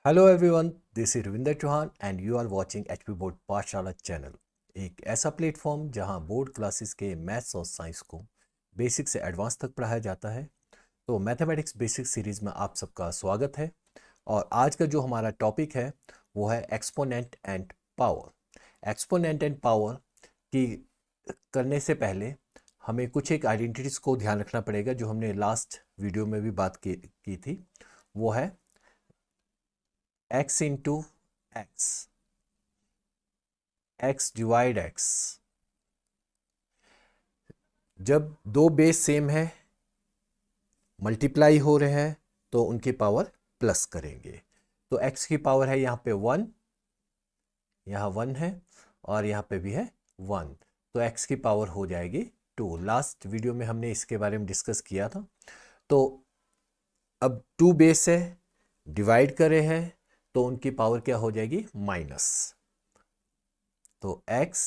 Hello everyone, this is Ravinder Chauhan and you are watching HP board Pathshala channel. एक ऐसा platform जहां board classes के maths और साइंस को बेसिक से एडवांस तक पढ़ाया जाता है। तो मैथमेटिक्स बेसिक सीरीज में आप सबका स्वागत है। और आज का जो हमारा टॉपिक है वो है exponent and power. Exponent and power की करने से पहले हमें कुछ एक आइडेंटिटीज़ को ध्यान रखना पड़ेगा, जो हमने लास्ट वीडियो में भी बात की थी। वो है x into x, x divide x। जब दो बेस सेम है, मल्टीप्लाई हो रहे हैं, तो उनकी पावर प्लस करेंगे। तो x की पावर है यहाँ पे 1, यहाँ 1 है और यहाँ पे भी है 1, तो x की पावर हो जाएगी 2। लास्ट वीडियो में हमने इसके बारे में डिस्कस किया था। तो अब 2 बेस है, डिवाइड कर रहे हैं, तो उनकी पावर क्या हो जाएगी? माइनस। तो x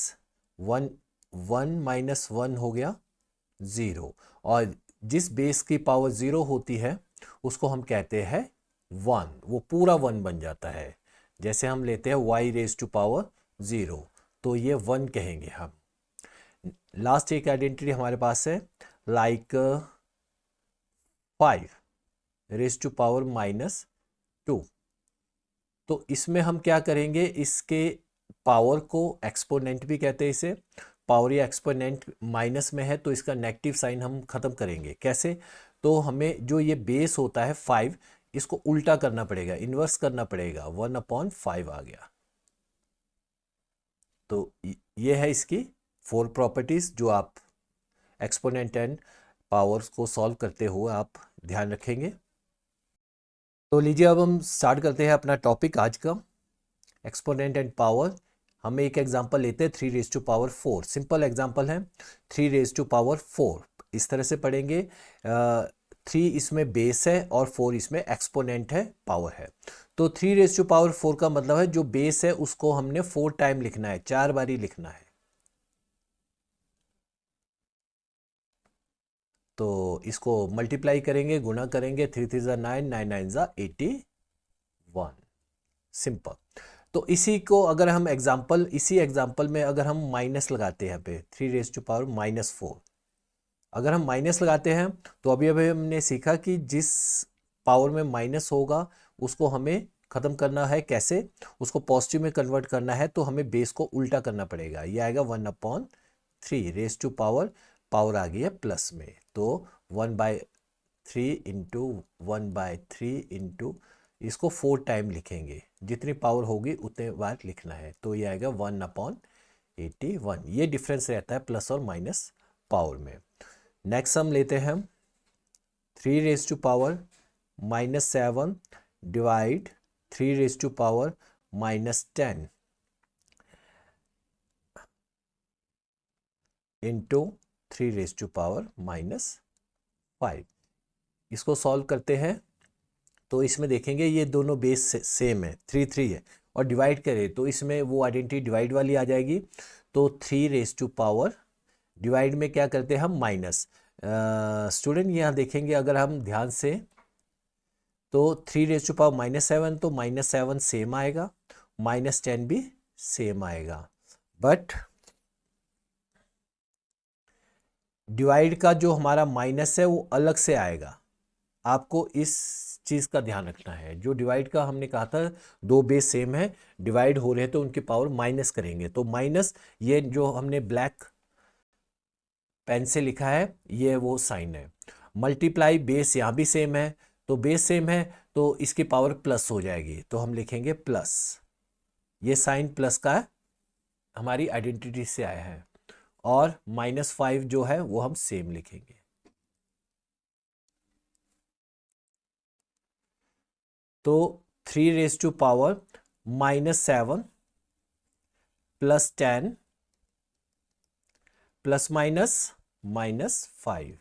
1 माइनस 1 हो गया 0। और जिस बेस की पावर 0 होती है उसको हम कहते हैं 1, वो पूरा 1 बन जाता है। जैसे हम लेते हैं y रेज टू पावर 0, तो ये 1 कहेंगे हम। लास्ट एक आइडेंटिटी हमारे पास है like 5 raise to power minus 2। तो इसमें हम क्या करेंगे, इसके पावर को एक्सपोनेंट भी कहते हैं। इसे पावर या एक्सपोनेंट माइनस में है तो इसका नेगेटिव साइन हम खत्म करेंगे। कैसे? तो हमें जो ये बेस होता है 5, इसको उल्टा करना पड़ेगा, इन्वर्स करना पड़ेगा। 1/5 आ गया। तो ये है इसकी 4 प्रॉपर्टीज जो आप एक्सपोनेंट एंड पावर्स को सॉल्व करते हुए आप ध्यान रखेंगे। तो लीजिए अब हम स्टार्ट करते हैं अपना टॉपिक आज का, एक्सपोनेंट एंड पावर। हम एक एग्जांपल लेते हैं 3 raise to power 4। Simple example है 3 रेज टू पावर 4। इस तरह से पढ़ेंगे, 3 इसमें बेस है और 4 इसमें एक्सपोनेंट है, पावर है। तो 3 रेज टू पावर 4 का मतलब है जो बेस है उसको हमने 4 टाइम लिखना है, 4 बारी लिखना है। तो इसको मल्टीप्लाई करेंगे, गुणा करेंगे, 3 3 ज़ा 9, 9 9 ज़ा 81। सिंपल। तो इसी एग्जाम्पल में अगर हम माइनस लगाते हैं, यहाँ पे 3 रेज टू पावर -4, अगर हम माइनस लगाते हैं तो अभी अभी हमने सीखा कि जिस पावर में माइनस होगा उसको हमें खत्म करना है। कैसे? उसको पॉजिटिव में कन्वर्ट करना है, तो हमें बेस को उल्टा करना पड़ेगा। ये आएगा 1/3 रेज टू पावर आ गई है प्लस में, तो 1/3 इंटू 1/3 इंटू, इसको 4 टाइम लिखेंगे, जितनी पावर होगी उतने बार लिखना है। तो ये आएगा 1/81। ये डिफरेंस रहता है प्लस और माइनस पावर में। नेक्स्ट हम लेते हैं 3 raise to power -7 divide 3 raise to power -10 into 3 raise to power -5। इसको सॉल्व करते हैं तो इसमें देखेंगे ये दोनों बेस सेम है, 3 3 है, और डिवाइड करें तो इसमें वो आइडेंटिटी डिवाइड वाली आ जाएगी। तो 3 रेज टू पावर, डिवाइड में क्या करते हैं हम? माइनस। स्टूडेंट यहाँ देखेंगे अगर हम ध्यान से, तो 3 रेज टू पावर -7, तो -7 सेम आएगा, -10 भी सेम आएगा। बट डिवाइड का जो हमारा माइनस है वो अलग से आएगा। आपको इस चीज़ का ध्यान रखना है। जो डिवाइड का हमने कहा था, दो बेस सेम है, डिवाइड हो रहे हैं तो उनकी पावर माइनस करेंगे। तो माइनस, ये जो हमने ब्लैक पेन से लिखा है ये वो साइन है। मल्टीप्लाई, बेस यहाँ भी सेम है, तो बेस सेम है तो इसकी पावर प्लस हो जाएगी, तो हम लिखेंगे प्लस। ये साइन प्लस का हमारी आइडेंटिटी से आया है। और -5 जो है वो हम सेम लिखेंगे। तो 3 raise to power -7 plus 10 plus minus -5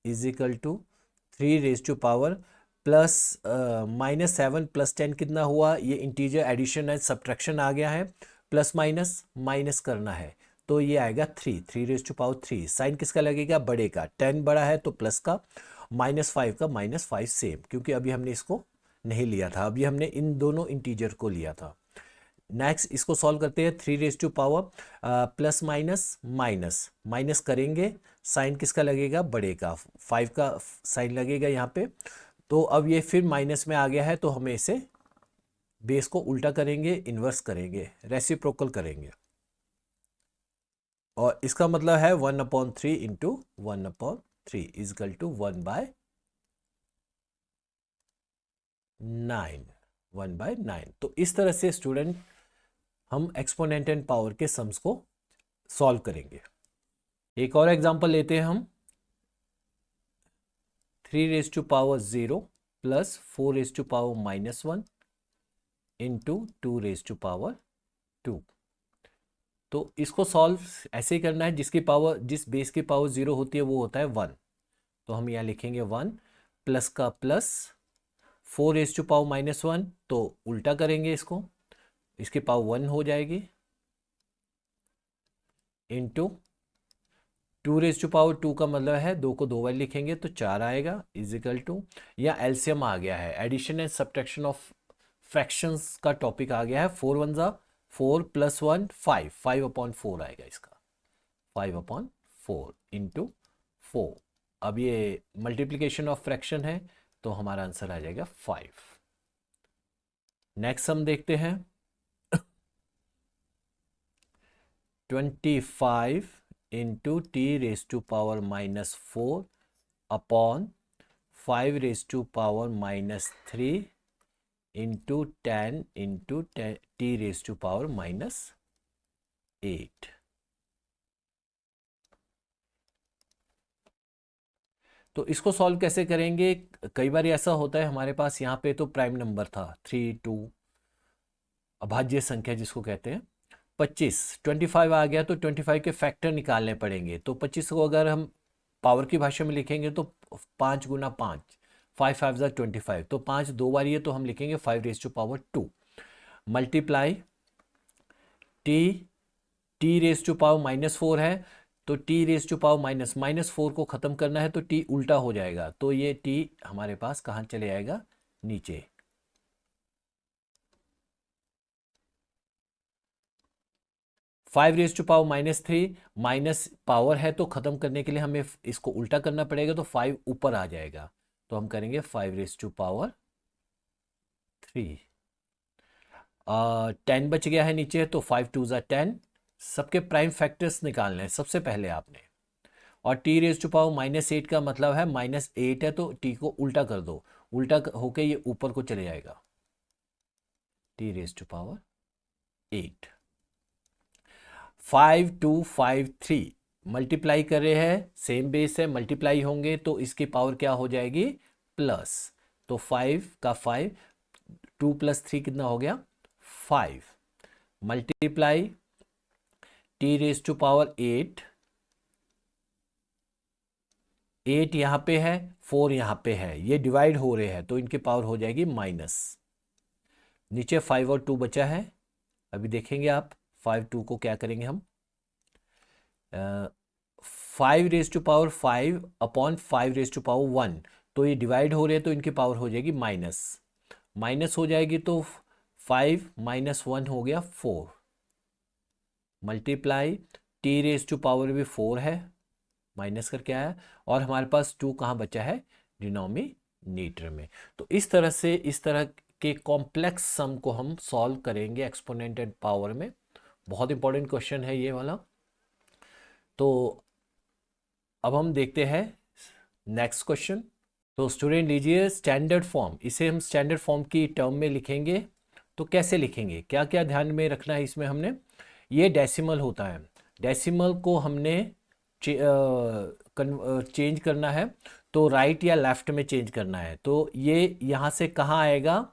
is equal to 3 raise to power plus -7 plus 10 कितना हुआ? ये इंटीजर एडिशन है, सब्ट्रैक्शन आ गया है, प्लस माइनस माइनस करना है, तो ये आएगा 3 रेज टू पावर 3। साइन किसका लगेगा? बड़े का। 10 बड़ा है तो प्लस का, -5 का -5 सेम, क्योंकि अभी हमने इसको नहीं लिया था, अभी हमने इन दोनों इंटीजर को लिया था। नेक्स्ट इसको सॉल्व करते हैं। 3 raise to power plus minus minus minus करेंगे, साइन किसका लगेगा, बड़े का, 5 का साइन लगेगा यहाँ पे। तो अब ये फिर माइनस में आ गया है, तो हमें इसे बेस को उल्टा करेंगे, इन्वर्स करेंगे, रेसिप्रोकल करेंगे, और इसका मतलब है 1/3 इंटू 1/3 इजकल टू 1/9, 1/9। तो इस तरह से स्टूडेंट हम एक्सपोनेंट एंड पावर के सम्स को सॉल्व करेंगे। एक और एग्जांपल लेते हैं हम। 3 raise to power 0 plus 4 raise to power -1 into 2 raise to power 2। तो इसको सॉल्व ऐसे ही करना है, जिसकी पावर, जिस बेस की पावर 0 होती है वो होता है 1। तो हम यहाँ लिखेंगे 1 प्लस का प्लस 4 रेज टू पावर -1, तो उल्टा करेंगे इसको, इसकी पावर 1 हो जाएगी, इंटू 2 रेज टू पावर 2 का मतलब है 2 को 2 बार लिखेंगे तो 4 आएगा, इजिकल टू, या एलसीएम आ गया है, addition and subtraction of fractions का टॉपिक आ गया है। 4 1 जा 4 प्लस 1 5, 5/4 आएगा इसका, 5/4 इंटू 4। अब ये मल्टीप्लीकेशन ऑफ फ्रैक्शन है, तो हमारा आंसर आ जाएगा 5। नेक्स्ट हम देखते हैं 25 into T raise to power -4 upon 5 raise to power -3 into 10 into T raise to power -8। तो इसको सॉल्व कैसे करेंगे? कई बार ऐसा होता है हमारे पास, यहाँ पे तो प्राइम नंबर था 3 2, अभाज्य संख्या जिसको कहते हैं, 25 25 आ गया, तो 25 के फैक्टर निकालने पड़ेंगे। तो 25 को अगर हम पावर की भाषा में लिखेंगे तो 5 गुना 5, 5 5 जा 25, तो 5 दो बार ये, तो हम लिखेंगे 5 raise to power 2 multiply T raise to power -4 है, तो टी रेज टू पावर -4 को ख़त्म करना है तो टी उल्टा हो जाएगा, तो ये टी हमारे पास कहाँ चले आएगा, नीचे। Five raise to power -3, minus power है तो ख़त्म करने के लिए हमें इसको उल्टा करना पड़ेगा, तो 5 ऊपर आ जाएगा, तो हम करेंगे 5 रेज टू पावर 3। 10 बच गया है नीचे, तो 5 2 जा 10। सबके प्राइम फैक्टर्स निकालने हैं सबसे पहले आपने, और टी रेज टू पावर -8 का मतलब है -8 है, तो टी को उल्टा कर दो, उल्टा होके ये ऊपर को चले जाएगा, T raise to power 8। 5 2 5 3 multiply कर रहे हैं, सेम बेस है, मल्टीप्लाई होंगे तो इसकी पावर क्या हो जाएगी, प्लस। तो 5 का 5, 2 + 3 कितना हो गया, 5 multiply T raise to power 8, 8 यहाँ पे है, 4 यहाँ पे है, ये डिवाइड हो रहे हैं तो इनकी पावर हो जाएगी माइनस। नीचे 5 और 2 बचा है, अभी देखेंगे आप 5 2 को क्या करेंगे हम, 5 raise to power 5 upon 5 raise to power 1, तो ये डिवाइड हो रहे हैं तो इनकी पावर हो जाएगी माइनस, माइनस हो जाएगी तो 5 - 1 हो गया 4 multiply T raise to power भी 4 है, माइनस करके आया, और हमारे पास 2 कहाँ बचा है, डिनोमिनेटर में। तो इस तरह से, इस तरह के कॉम्प्लेक्स सम को हम सॉल्व करेंगे एक्सपोनेंट एंड पावर में। बहुत इंपॉर्टेंट क्वेश्चन है ये वाला। तो अब हम देखते हैं नेक्स्ट क्वेश्चन। तो स्टूडेंट लीजिए स्टैंडर्ड फॉर्म, इसे हम स्टैंडर्ड फॉर्म की टर्म में लिखेंगे। तो कैसे लिखेंगे, क्या क्या ध्यान में रखना है इसमें, हमने ये डेसिमल होता है, डेसिमल को हमने चेंज करना है, तो राइट या लेफ्ट में चेंज करना है। तो ये यहाँ से कहाँ आएगा,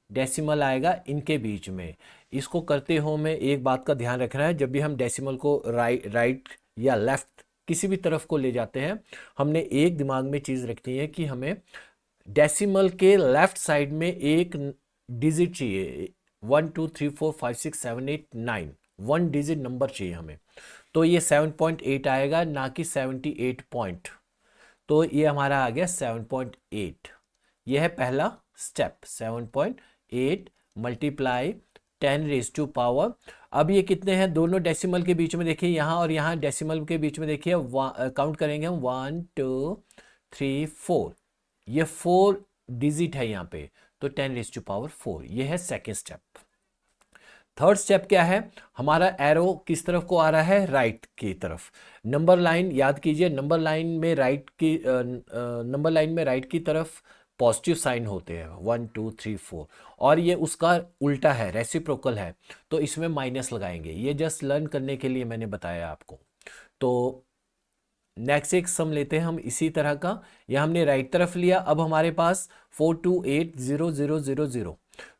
डेसिमल आएगा इनके बीच में। इसको करते हो में एक बात का ध्यान रखना है, जब भी हम डेसिमल को राइट या लेफ्ट किसी भी तरफ को ले जाते हैं, हमने एक दिमाग में चीज़ रखनी है कि हमें डेसिमल के लेफ्ट साइड में एक डिजिट चाहिए, 1 2 3 4 5 6 7 8 9, 1 डिजिट नंबर चाहिए हमें। तो ये 7.8 आएगा, ना कि 78 पॉइंट। तो ये हमारा आ गया 7.8, ये है पहला step 7.8 multiply 10 raise to power. अब ये कितने हैं दोनों डेसिमल के बीच में, देखिए यहाँ और यहाँ डेसिमल के बीच में देखिए काउंट करेंगे हम 1 2 3 4, ये 4 डिजिट है यहाँ पे, तो 10 रेज टू पावर 4, ये है सेकेंड स्टेप। थर्ड स्टेप क्या है, हमारा एरो किस तरफ को आ रहा है, राइट की तरफ। नंबर लाइन याद कीजिए, नंबर लाइन में राइट की तरफ पॉजिटिव साइन होते हैं 1 2 3 4, और ये उसका उल्टा है, रेसिप्रोकल है, तो इसमें माइनस लगाएंगे। ये जस्ट लर्न करने के लिए मैंने बताया आपको। तो नेक्स्ट एक सम लेते हैं हम इसी तरह का, यह हमने राइट तरफ लिया, अब हमारे पास 4280000,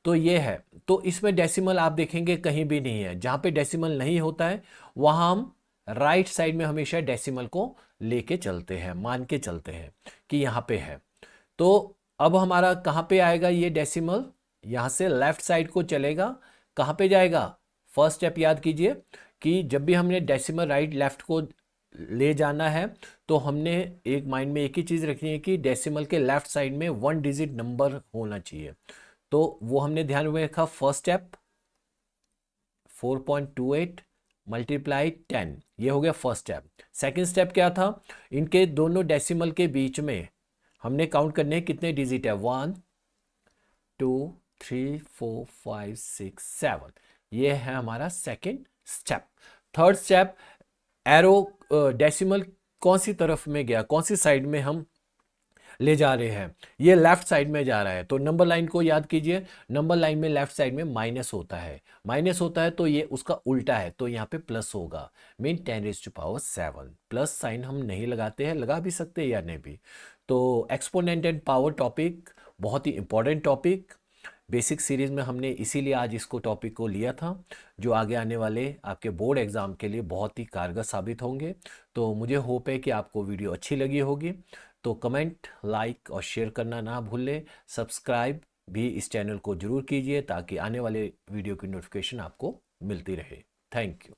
तो ये है। तो इसमें डेसिमल आप देखेंगे कहीं भी नहीं है, जहाँ पे डेसिमल नहीं होता है वहाँ हम राइट साइड में हमेशा डेसिमल को लेके चलते हैं, मान के चलते हैं कि यहाँ पे है। तो अब हमारा कहाँ पे आएगा ये डेसिमल, यहाँ से लेफ्ट साइड को चलेगा, कहाँ पे जाएगा, फर्स्ट स्टेप याद कीजिए कि जब भी हमने डेसिमल राइट लेफ्ट को ले जाना है तो हमने एक माइंड में एक ही चीज़ रखनी है कि डेसिमल के लेफ्ट साइड में 1 डिजिट नंबर होना चाहिए, तो वो हमने ध्यान में रखा। फर्स्ट स्टेप 4.28 मल्टीप्लाई 10, ये हो गया फर्स्ट स्टेप। सेकंड स्टेप क्या था, इनके दोनों डेसिमल के बीच में हमने काउंट करने हैं कितने डिजिट है, 1 2 3 4 5 6 7, ये है हमारा second step. Third step, arrow decimal कौन सी तरफ में गया, कौन सी साइड में हम ले जा रहे हैं, ये लेफ्ट साइड में जा रहा है, तो नंबर लाइन को याद कीजिए, नंबर लाइन में लेफ्ट साइड में माइनस होता है, माइनस होता है तो ये उसका उल्टा है, तो यहाँ पे प्लस होगा, mean 10 raise to power 7। Plus sign हम नहीं लगाते हैं, लगा भी सकते हैं या नहीं भी। तो एक्सपोनेंट एंड पावर टॉपिक बहुत ही इंपॉर्टेंट टॉपिक, बेसिक सीरीज़ में हमने इसीलिए आज इसको टॉपिक को लिया था, जो आगे आने वाले आपके बोर्ड एग्ज़ाम के लिए बहुत ही कारगर साबित होंगे। तो मुझे होप है कि आपको वीडियो अच्छी लगी होगी, तो कमेंट, लाइक और शेयर करना ना भूलें। सब्सक्राइब भी इस चैनल को ज़रूर कीजिए ताकि आने वाले वीडियो की नोटिफिकेशन आपको मिलती रहे। Thank you.